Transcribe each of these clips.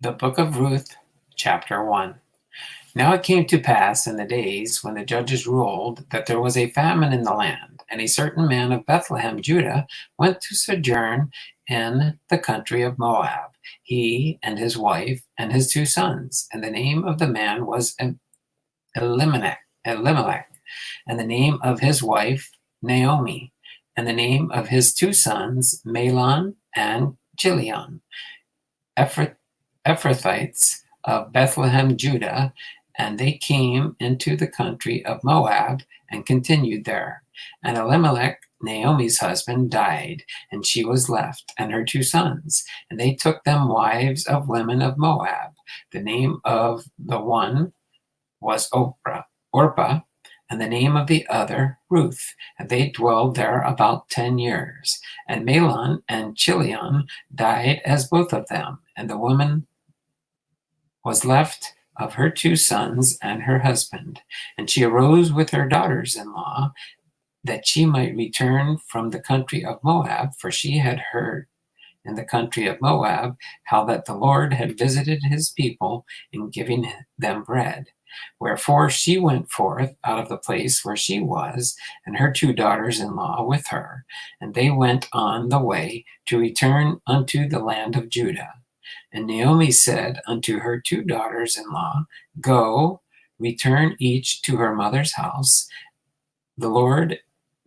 The Book of Ruth, Chapter 1. Now it came to pass in the days when the judges ruled that there was a famine in the land, and a certain man of Bethlehem, Judah, went to sojourn in the country of Moab, he and his wife and his 2 sons. And the name of the man was Elimelech, and the name of his wife Naomi, and the name of his 2 sons Mahlon and Chilion, Ephrathites of Bethlehem, Judah, and they came into the country of Moab and continued there. And Elimelech, Naomi's husband, died, and she was left, and her 2 sons. And they took them wives of women of Moab. The name of the one was Orpah, and the name of the other Ruth. And they dwelled there about 10 years. And Mahlon and Chilion died as both of them, and the woman was left of her 2 sons and her husband. And she arose with her daughters-in-law, that she might return from the country of Moab, for she had heard in the country of Moab how that the Lord had visited his people in giving them bread. Wherefore she went forth out of the place where she was, and her 2 daughters-in-law with her, and they went on the way to return unto the land of Judah. And Naomi said unto her 2 daughters-in-law, Go, return each to her mother's house. The Lord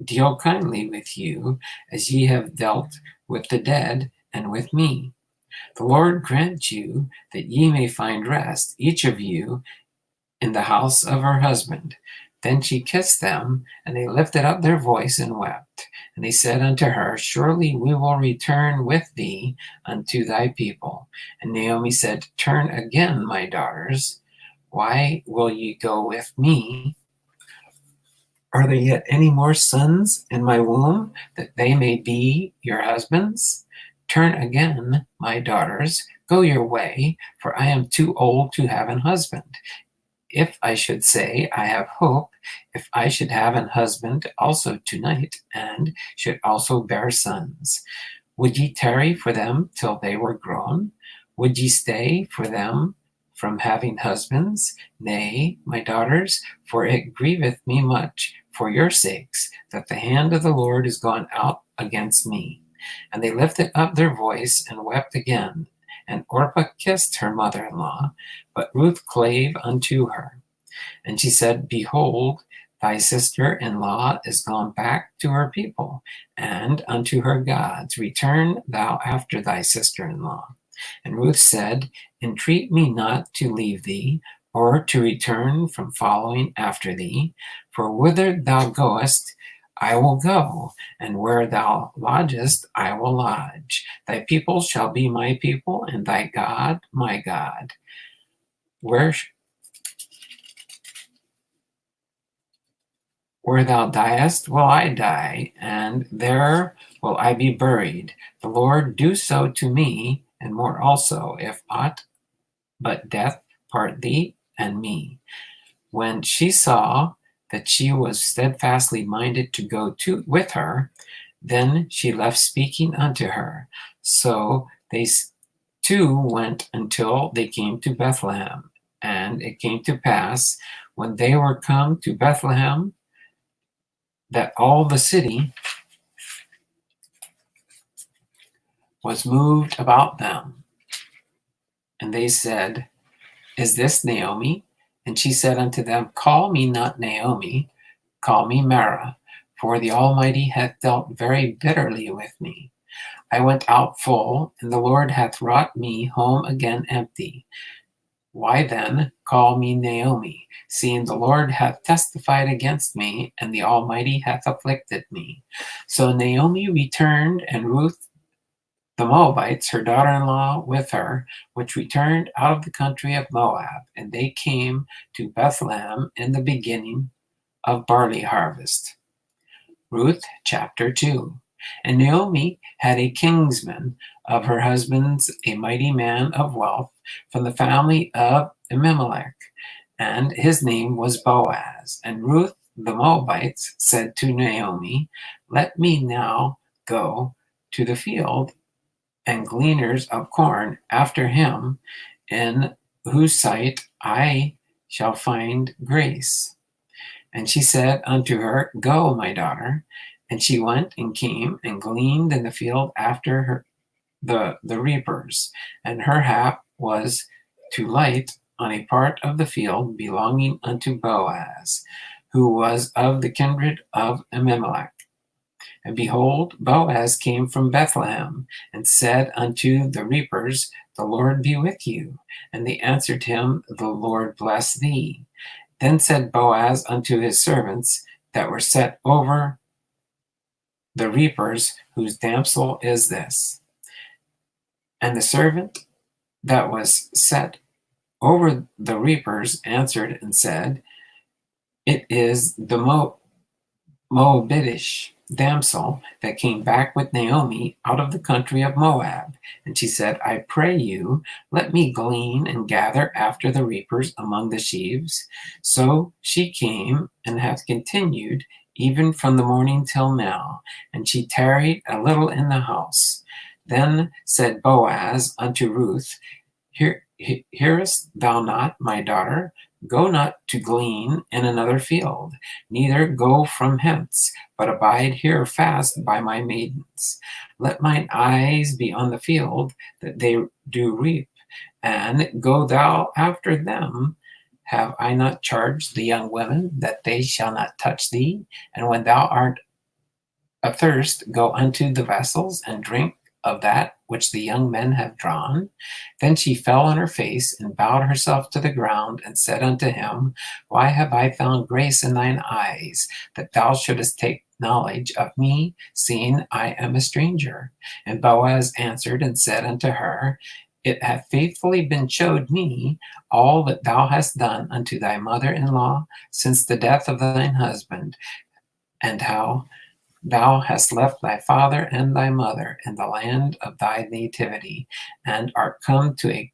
deal kindly with you, as ye have dealt with the dead and with me. The Lord grant you that ye may find rest, each of you, in the house of her husband. Then she kissed them, and they lifted up their voice and wept. And they said unto her, Surely we will return with thee unto thy people. And Naomi said, Turn again, my daughters. Why will ye go with me? Are there yet any more sons in my womb, that they may be your husbands? Turn again, my daughters, go your way, for I am too old to have an husband. If I should say, I have hope, if I should have an husband also tonight, and should also bear sons, would ye tarry for them till they were grown? Would ye stay for them from having husbands? Nay, my daughters, for it grieveth me much for your sakes, that the hand of the Lord is gone out against me. And they lifted up their voice and wept again. And Orpah kissed her mother-in-law, but Ruth clave unto her. And she said, Behold, thy sister-in-law is gone back to her people, and unto her gods. Return thou after thy sister-in-law. And Ruth said, Entreat me not to leave thee, or to return from following after thee. For whither thou goest, I will go, and where thou lodgest, I will lodge. Thy people shall be my people, and thy God my God. Where thou diest will I die, and there will I be buried. The Lord do so to me, and more also, if aught but death part thee and me. When she saw that she was steadfastly minded to go with her, then she left speaking unto her. So they 2 went until they came to Bethlehem. And it came to pass, when they were come to Bethlehem, that all the city was moved about them. And they said, Is this Naomi? And she said unto them, Call me not Naomi, call me Mara, for the Almighty hath dealt very bitterly with me. I went out full, and the Lord hath wrought me home again empty. Why then call me Naomi, seeing the Lord hath testified against me, and the Almighty hath afflicted me? So Naomi returned, and Ruth the Moabites, her daughter-in-law, with her, which returned out of the country of Moab, and they came to Bethlehem in the beginning of barley harvest. Ruth chapter 2. And Naomi had a kinsman of her husband's, a mighty man of wealth, from the family of Elimelech, and his name was Boaz. And Ruth the Moabites said to Naomi, Let me now go to the field and gleaners of corn after him, in whose sight I shall find grace. And she said unto her, Go, my daughter. And she went and came and gleaned in the field after her the reapers, and her hap was to light on a part of the field belonging unto Boaz, who was of the kindred of Elimelech. And behold, Boaz came from Bethlehem, and said unto the reapers, The Lord be with you. And they answered him, The Lord bless thee. Then said Boaz unto his servants that were set over the reapers, Whose damsel is this? And the servant that was set over the reapers answered and said, It is the Moabitish damsel that came back with Naomi out of the country of Moab. And she said, I pray you, let me glean and gather after the reapers among the sheaves. So she came and hath continued even from the morning till now, and she tarried a little in the house. Then said Boaz unto Ruth, Hearest thou not, my daughter? Go not to glean in another field, neither go from hence, but abide here fast by my maidens. Let mine eyes be on the field that they do reap, and go thou after them. Have I not charged the young women that they shall not touch thee? And when thou art athirst, go unto the vessels and drink of that which the young men have drawn. Then she fell on her face and bowed herself to the ground and said unto him, Why have I found grace in thine eyes, that thou shouldest take knowledge of me, seeing I am a stranger? And Boaz answered and said unto her, It hath faithfully been showed me all that thou hast done unto thy mother-in-law since the death of thine husband, and how thou hast left thy father and thy mother in the land of thy nativity, and art come to a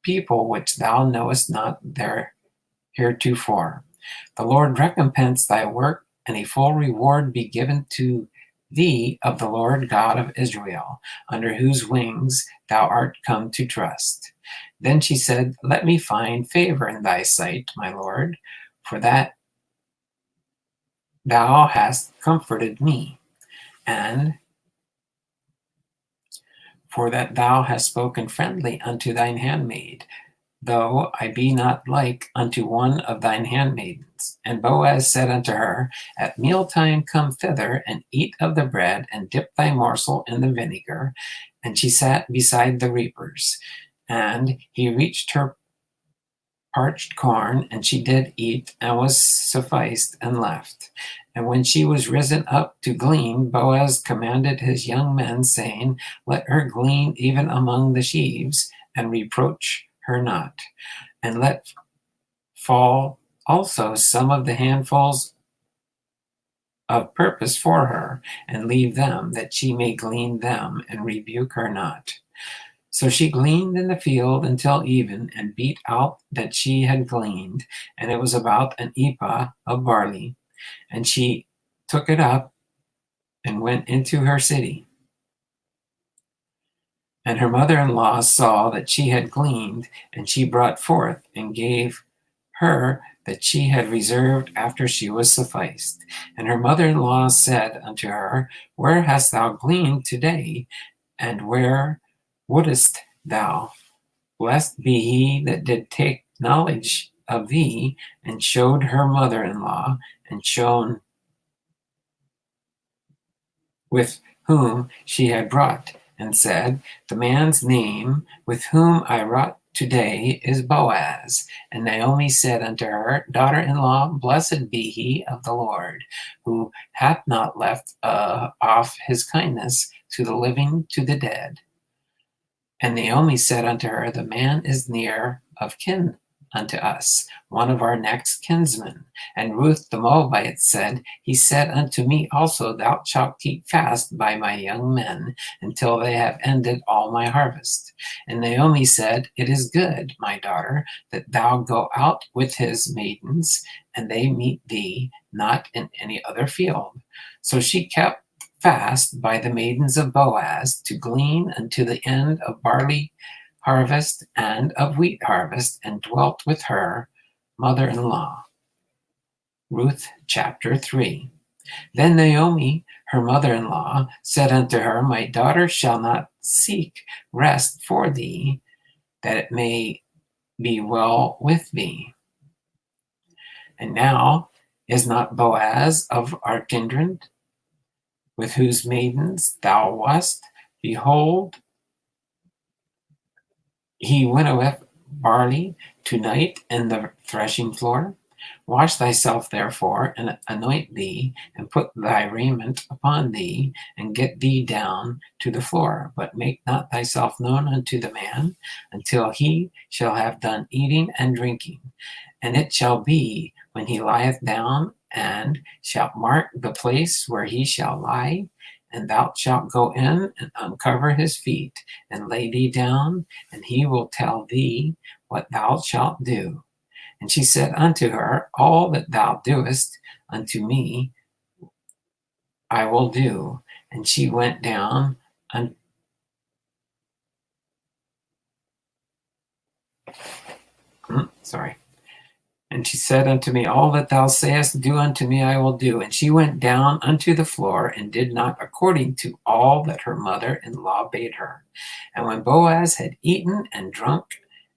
people which thou knowest not there heretofore. The Lord recompense thy work, and a full reward be given to thee of the Lord God of Israel, under whose wings thou art come to trust. Then she said, Let me find favor in thy sight, my Lord, for that thou hast comforted me, and for that thou hast spoken friendly unto thine handmaid, though I be not like unto one of thine handmaidens. And Boaz said unto her, At mealtime come thither, and eat of the bread, and dip thy morsel in the vinegar. And she sat beside the reapers. And he reached her parched corn, and she did eat, and was sufficed, and left. And when she was risen up to glean, Boaz commanded his young men, saying, Let her glean even among the sheaves, and reproach her not. And let fall also some of the handfuls of purpose for her, and leave them, that she may glean them, and rebuke her not. So she gleaned in the field until even, and beat out that she had gleaned, and it was about an ephah of barley. And she took it up and went into her city. And her mother-in-law saw that she had gleaned, and she brought forth and gave her that she had reserved after she was sufficed. And her mother-in-law said unto her, Where hast thou gleaned today, and where wouldest thou? Blessed be he that did take knowledge of thee, and showed her mother-in-law, and shown with whom she had brought, and said, The man's name with whom I wrought today is Boaz. And Naomi said unto her daughter-in-law, Blessed be he of the Lord, who hath not left off his kindness to the living to the dead. And Naomi said unto her, The man is near of kin unto us, one of our next kinsmen. And Ruth the Moabite said, He said unto me also, Thou shalt keep fast by my young men until they have ended all my harvest. And Naomi said, It is good, my daughter, that thou go out with his maidens, and they meet thee not in any other field. So she kept fast by the maidens of Boaz to glean unto the end of barley harvest and of wheat harvest, and dwelt with her mother-in-law. Ruth chapter 3. Then Naomi, her mother-in-law, said unto her, My daughter shall not seek rest for thee, that it may be well with thee. And now is not Boaz of our kindred, with whose maidens thou wast? Behold, he winnoweth barley tonight in the threshing floor. Wash thyself therefore, and anoint thee, and put thy raiment upon thee, and get thee down to the floor. But make not thyself known unto the man, until he shall have done eating and drinking. And it shall be, when he lieth down, and shalt mark the place where he shall lie, and thou shalt go in and uncover his feet, and lay thee down, and he will tell thee what thou shalt do. And she said unto her, All that thou doest unto me, I will do. And she went down And she said unto me, All that thou sayest, do unto me, I will do. And she went down unto the floor, and did not according to all that her mother-in-law bade her. And when Boaz had eaten and drunk,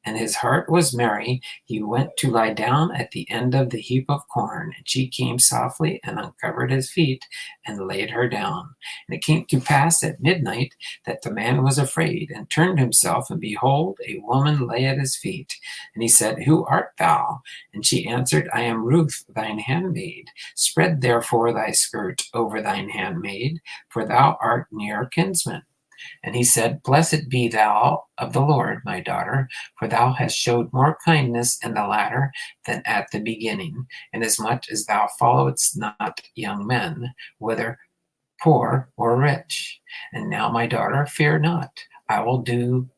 and his heart was merry, he went to lie down at the end of the heap of corn. And she came softly and uncovered his feet, and laid her down. And it came to pass at midnight that the man was afraid, and turned himself, and behold, a woman lay at his feet. And he said, Who art thou? And she answered, I am Ruth, thine handmaid. Spread therefore thy skirt over thine handmaid, for thou art near kinsman. And he said, Blessed be thou of the Lord, my daughter, for thou hast showed more kindness in the latter than at the beginning, inasmuch as thou followedst not young men, whether poor or rich. And now, my daughter, fear not. I will do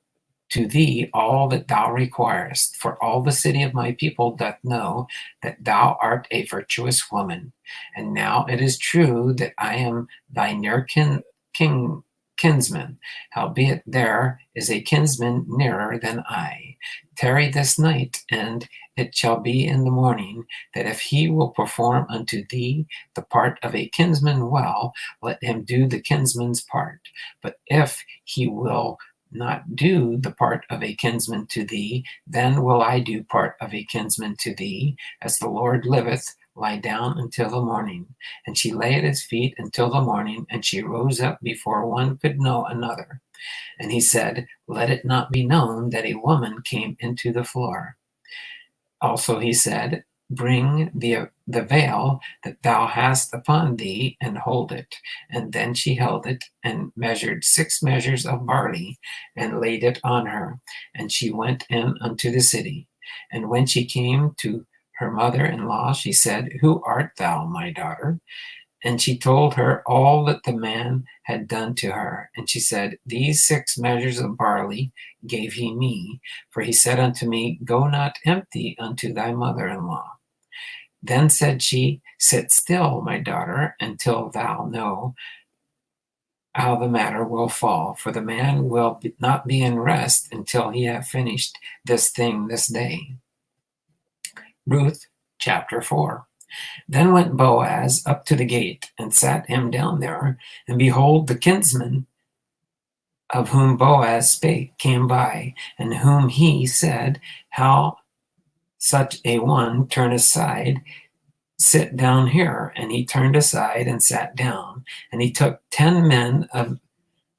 to thee all that thou requirest, for all the city of my people doth know that thou art a virtuous woman. And now it is true that I am thy near kinsman, howbeit there is a kinsman nearer than I. Tarry this night, and it shall be in the morning, that if he will perform unto thee the part of a kinsman well, let him do the kinsman's part. But if he will not do the part of a kinsman to thee, then will I do part of a kinsman to thee, as the Lord liveth. Lie down until the morning. And she lay at his feet until the morning, and she rose up before one could know another. And he said, Let it not be known that a woman came into the floor. Also he said, Bring the veil that thou hast upon thee, and hold it. And then she held it, and measured 6 measures of barley, and laid it on her. And she went in unto the city. And when she came to her mother-in-law, she said, Who art thou, my daughter? And she told her all that the man had done to her. And she said, These 6 measures of barley gave he me, for he said unto me, Go not empty unto thy mother-in-law. Then said she, Sit still, my daughter, until thou know how the matter will fall, for the man will not be in rest until he have finished this thing this day. Ruth chapter 4. Then went Boaz up to the gate, and sat him down there. And behold, the kinsman of whom Boaz spake came by, and whom he said, How such a one turn aside, sit down here. And he turned aside and sat down. And he took 10 men of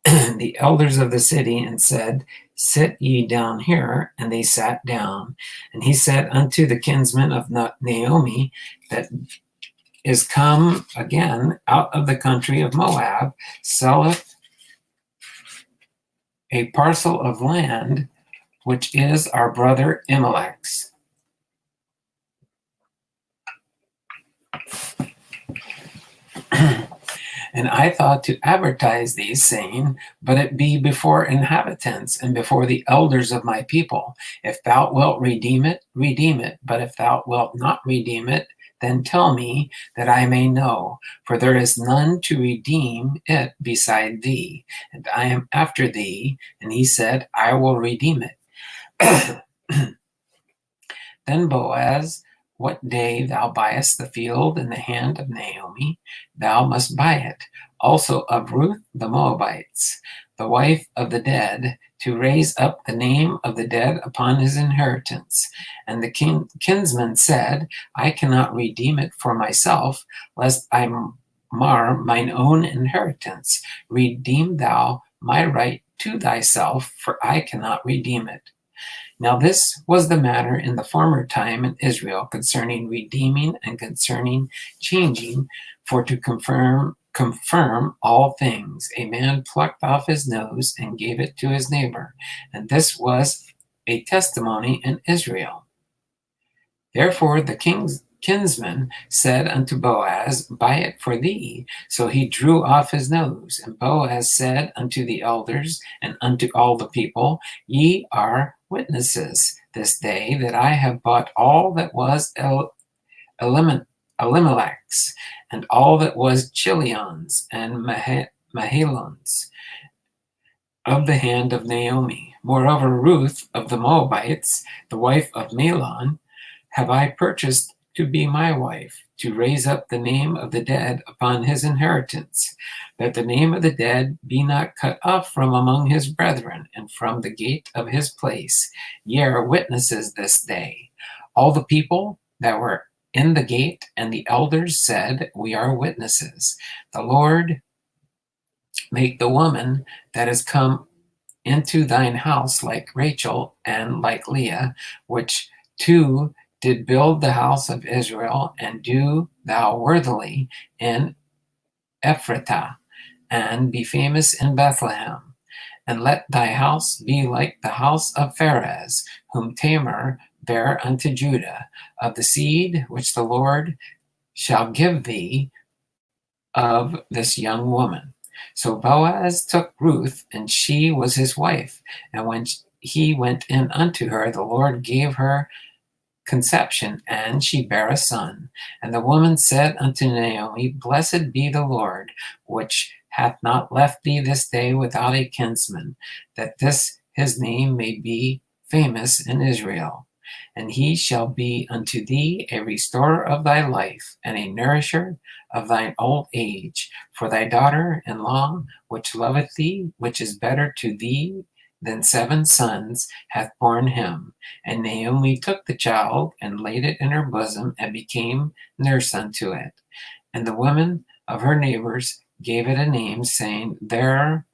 the elders of the city, and said, Sit ye down here. And they sat down. And he said unto the kinsman of Naomi, that is come again out of the country of Moab, selleth a parcel of land, which is our brother Elimelech's. And I thought to advertise these, saying, But it be before inhabitants, and before the elders of my people. If thou wilt redeem it, redeem it. But if thou wilt not redeem it, then tell me, that I may know. For there is none to redeem it beside thee, and I am after thee. And he said, I will redeem it. Then Boaz, what day thou buyest the field in the hand of Naomi, thou must buy it, also of Ruth the Moabites, the wife of the dead, to raise up the name of the dead upon his inheritance. And the kinsman said, I cannot redeem it for myself, lest I mar mine own inheritance. Redeem thou my right to thyself, for I cannot redeem it. Now this was the matter in the former time in Israel concerning redeeming and concerning changing, for to confirm all things. A man plucked off his nose and gave it to his neighbor, and this was a testimony in Israel. Therefore the kinsman said unto Boaz, Buy it for thee. So he drew off his nose. And Boaz said unto the elders and unto all the people, Ye are witnesses this day that I have bought all that was Elimelech's, and all that was Chilion's and Mahlon's, of the hand of Naomi. Moreover, Ruth of the Moabites, the wife of Mahlon, have I purchased to be my wife, to raise up the name of the dead upon his inheritance, that the name of the dead be not cut off from among his brethren, and from the gate of his place. Ye are witnesses this day. All the people that were in the gate and the elders said, We are witnesses. The Lord make the woman that is come into thine house like Rachel and like Leah, which two did build the house of Israel, and do thou worthily in Ephratah, and be famous in Bethlehem. And let thy house be like the house of Pharez, whom Tamar bare unto Judah, of the seed which the Lord shall give thee of this young woman. So Boaz took Ruth, and she was his wife. And when he went in unto her, the Lord gave her conception, and she bare a son. And the woman said unto Naomi, Blessed be the Lord, which hath not left thee this day without a kinsman, that this his name may be famous in Israel. And he shall be unto thee a restorer of thy life, and a nourisher of thine old age. For thy daughter-in-law, which loveth thee, which is better to thee than 7 sons, hath borne him. And Naomi took the child, and laid it in her bosom, and became nurse unto it. And the women of her neighbors gave it a name, saying, There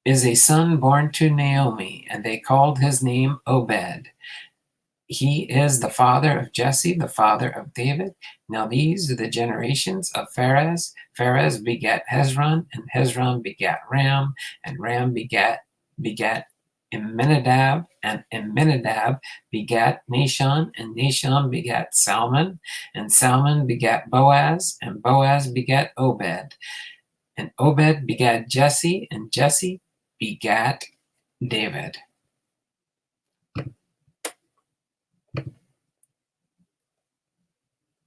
is a son born to Naomi. And they called his name Obed. He is the father of Jesse, the father of David. Now these are the generations of Pharez. Pharez begat Hezron, and Hezron begat Ram, and Ram begat Amminadab, and Amminadab begat Nahshon, and Nahshon begat Salmon, and Salmon begat Boaz, and Boaz begat Obed, and Obed begat Jesse, and Jesse begat David.